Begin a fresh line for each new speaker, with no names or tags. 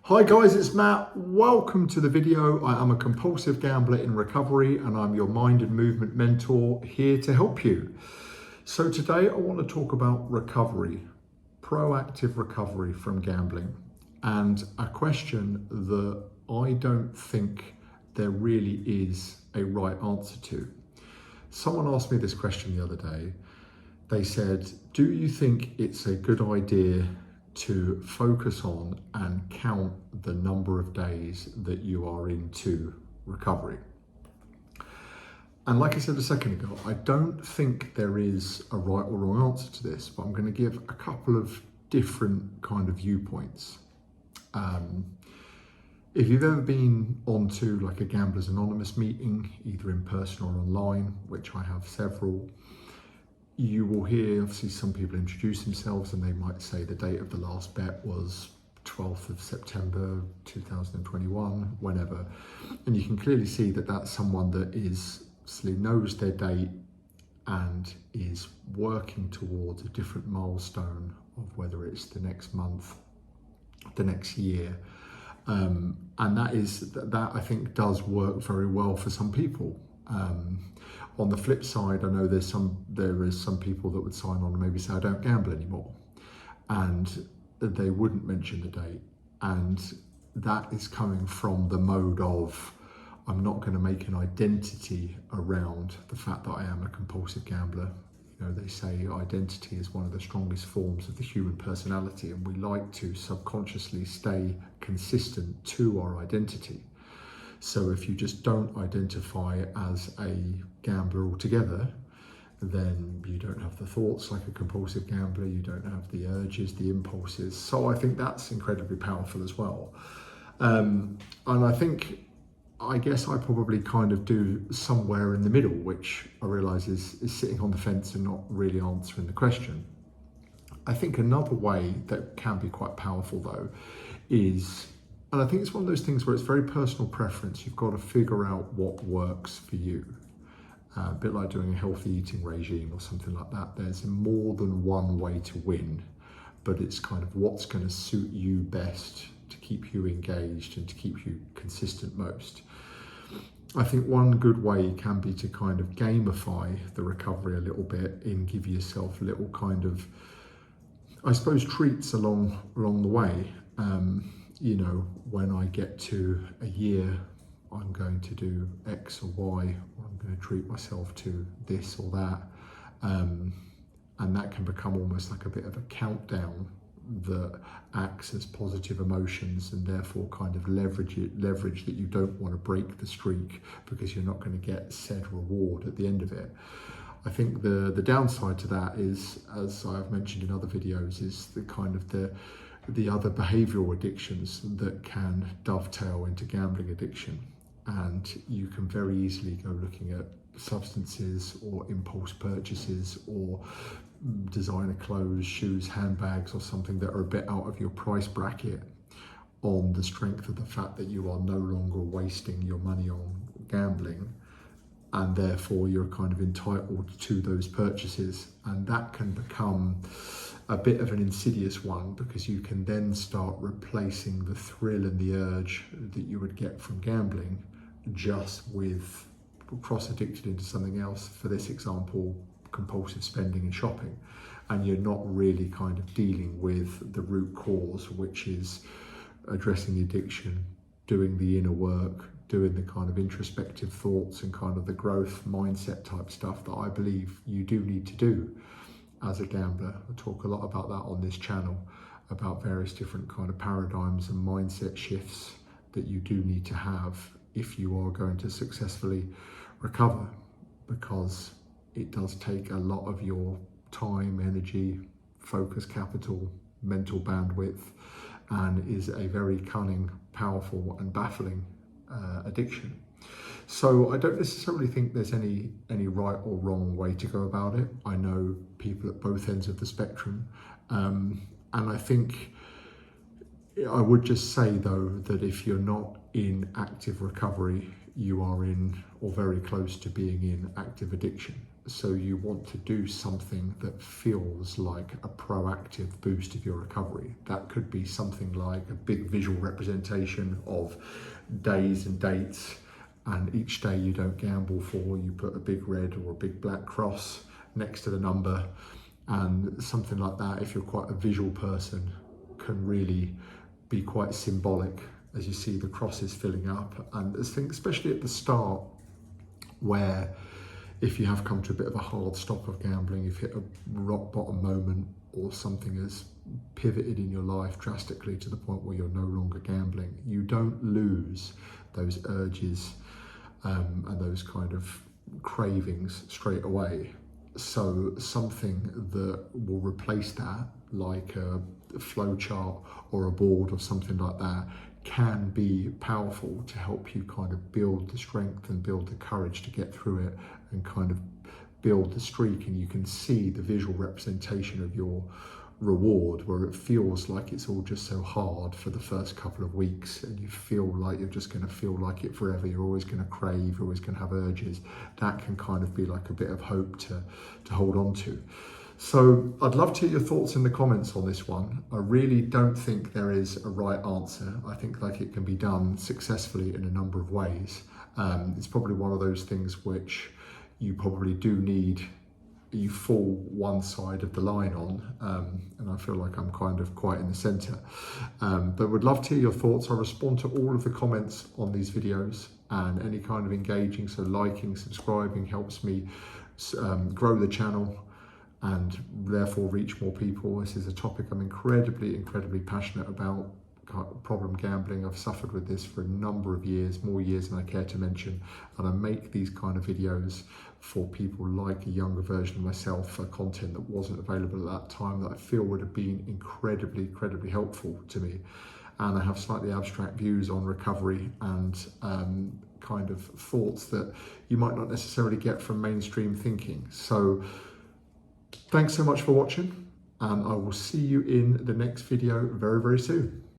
Hi guys, it's Matt. Welcome to the video. I am a compulsive gambler in recovery and I'm your mind and movement mentor here to help you. So today I want to talk about recovery, proactive recovery from gambling, and a question that I don't think there really is a right answer to. Someone asked me this question the other day. They said, do you think it's a good idea to focus on and count the number of days that you are into recovery? And like I said a second ago, I don't think there is a right or wrong answer to this, but I'm going to give a couple of different kind of viewpoints. If you've ever been onto like a Gamblers Anonymous meeting, either in person or online, which I have several, you will hear obviously some people introduce themselves and they might say the date of the last bet was 12th of September 2021, whenever. And you can clearly see that that's someone that knows their date and is working towards a different milestone of whether it's the next month, the next year. And that I think does work very well for some people. On the flip side, I know there is some people that would sign on and maybe say I don't gamble anymore, and they wouldn't mention the date, and that is coming from the mode of I'm not going to make an identity around the fact that I am a compulsive gambler. You know, they say identity is one of the strongest forms of the human personality, and we like to subconsciously stay consistent to our identity. So if you just don't identify as a gambler altogether, then you don't have the thoughts like a compulsive gambler, you don't have the urges, the impulses. So I think that's incredibly powerful as well. And I guess I probably kind of do somewhere in the middle, which I realise is sitting on the fence and not really answering the question. I think another way that can be quite powerful though is, and I think it's one of those things where it's very personal preference. You've got to figure out what works for you. A bit like doing a healthy eating regime or something like that. There's more than one way to win, but it's kind of what's going to suit you best to keep you engaged and to keep you consistent most. I think one good way can be to kind of gamify the recovery a little bit and give yourself little kind of, I suppose, treats along the way. You know, when I get to a year, I'm going to do X or Y, or I'm going to treat myself to this or that. And that can become almost like a bit of a countdown that acts as positive emotions and therefore kind of leverage that you don't want to break the streak because you're not going to get said reward at the end of it. I think the downside to that is, as I've mentioned in other videos, is the kind of the other behavioural addictions that can dovetail into gambling addiction. And you can very easily go looking at substances or impulse purchases or designer clothes, shoes, handbags or something that are a bit out of your price bracket on the strength of the fact that you are no longer wasting your money on gambling, and therefore you're kind of entitled to those purchases. And that can become a bit of an insidious one because you can then start replacing the thrill and the urge that you would get from gambling just with cross-addicted into something else. For this example, compulsive spending and shopping, and you're not really kind of dealing with the root cause, which is addressing the addiction, doing the inner work, doing the kind of introspective thoughts and kind of the growth mindset type stuff that I believe you do need to do as a gambler. I talk a lot about that on this channel, about various different kind of paradigms and mindset shifts that you do need to have if you are going to successfully recover, because it does take a lot of your time, energy, focus capital, mental bandwidth, and is a very cunning, powerful and baffling addiction. So I don't necessarily think there's any right or wrong way to go about it. I know people at both ends of the spectrum, and I think I would just say though that if you're not in active recovery, you are in or very close to being in active addiction. So you want to do something that feels like a proactive boost of your recovery. That could be something like a big visual representation of days and dates, and each day you don't gamble for, you put a big red or a big black cross next to the number, and something like that, if you're quite a visual person, can really be quite symbolic as you see the crosses filling up. And I think especially at the start, where if you have come to a bit of a hard stop of gambling, you've hit a rock bottom moment, or something has pivoted in your life drastically to the point where you're no longer gambling, you don't lose those urges and those kind of cravings straight away. So something that will replace that, like a flow chart or a board or something like that, can be powerful to help you kind of build the strength and build the courage to get through it and kind of build the streak. And you can see the visual representation of your reward, where it feels like it's all just so hard for the first couple of weeks, and you feel like you're just going to feel like it forever. You're always going to crave, you're always going to have urges. That can kind of be like a bit of hope to hold on to. So I'd love to hear your thoughts in the comments on this one. I really don't think there is a right answer. I think like it can be done successfully in a number of ways. It's probably one of those things which you probably do need, you fall one side of the line on, and I feel like I'm kind of quite in the center. But would love to hear your thoughts. I respond to all of the comments on these videos, and any kind of engaging, so liking, subscribing helps me grow the channel and therefore reach more people. This is a topic I'm incredibly passionate about. Problem gambling. I've suffered with this for a number of years, more years than I care to mention, and I make these kind of videos for people like a younger version of myself, for content that wasn't available at that time, that I feel would have been incredibly helpful to me. And I have slightly abstract views on recovery and kind of thoughts that you might not necessarily get from mainstream thinking. So thanks so much for watching, and I will see you in the next video very soon.